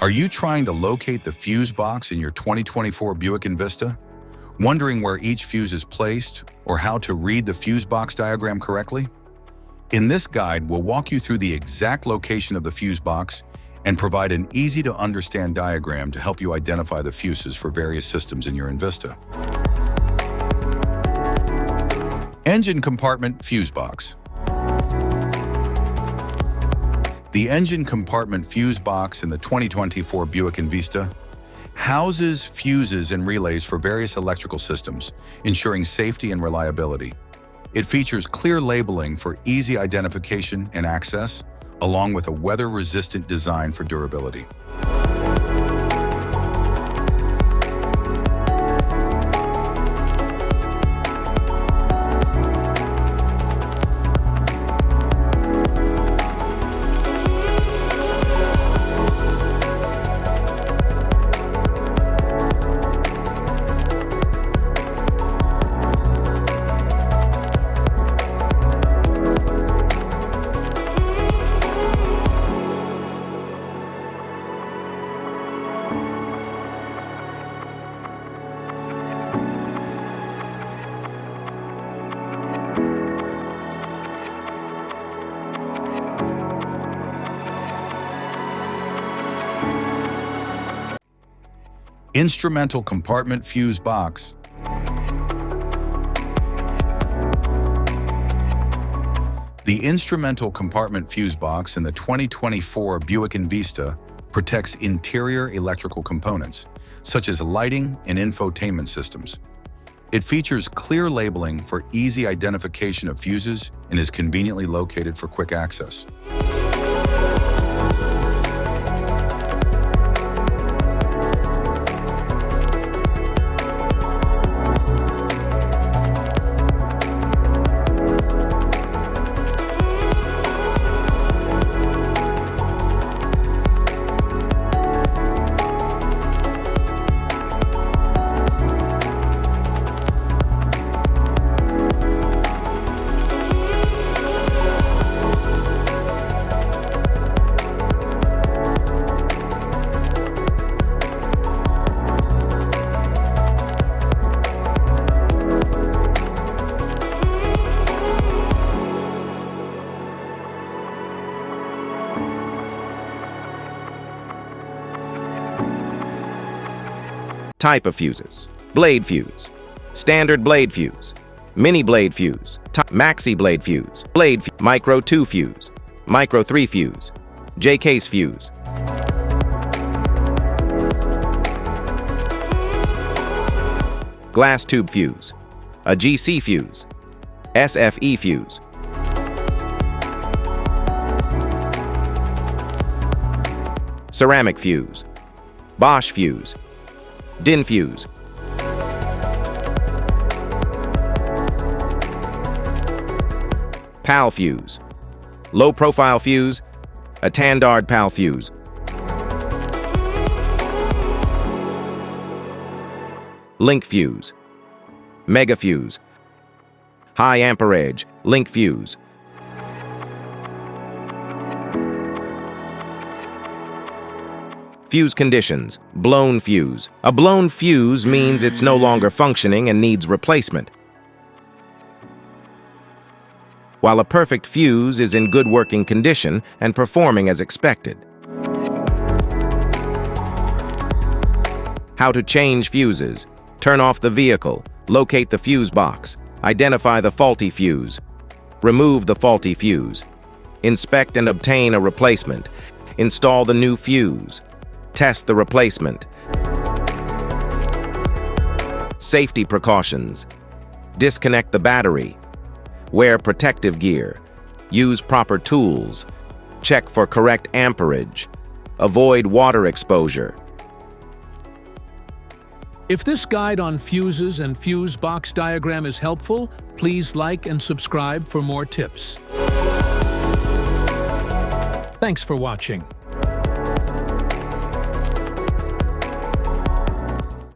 Are you trying to locate the fuse box in your 2024 Buick Envista? Wondering where each fuse is placed or how to read the fuse box diagram correctly? In this guide, we'll walk you through the exact location of the fuse box and provide an easy-to-understand diagram to help you identify the fuses for various systems in your Envista. Engine compartment fuse box. The engine compartment fuse box in the 2024 Buick Envista houses fuses and relays for various electrical systems, ensuring safety and reliability. It features clear labeling for easy identification and access, along with a weather-resistant design for durability. Instrumental compartment fuse box. The instrumental compartment fuse box in the 2024 Buick Envista protects interior electrical components, such as lighting and infotainment systems. It features clear labeling for easy identification of fuses and is conveniently located for quick access. Type of fuses: blade fuse, standard blade fuse, mini blade fuse, maxi blade fuse, micro 2 fuse, micro 3 fuse, J-case fuse. Glass tube fuse, a GC fuse, SFE fuse. Ceramic fuse, Bosch fuse, DIN fuse. PAL fuse, low profile fuse, a Tandard PAL fuse. Link fuse, mega fuse, high amperage, link fuse. Fuse conditions: blown fuse. A blown fuse means it's no longer functioning and needs replacement, while a perfect fuse is in good working condition and performing as expected. How to change fuses: turn off the vehicle, locate the fuse box, identify the faulty fuse, remove the faulty fuse, inspect and obtain a replacement, install the new fuse, test the replacement. Safety precautions: disconnect the battery, wear protective gear, use proper tools, check for correct amperage, avoid water exposure. If this guide on fuses and fuse box diagram is helpful, please like and subscribe for more tips. Thanks for watching.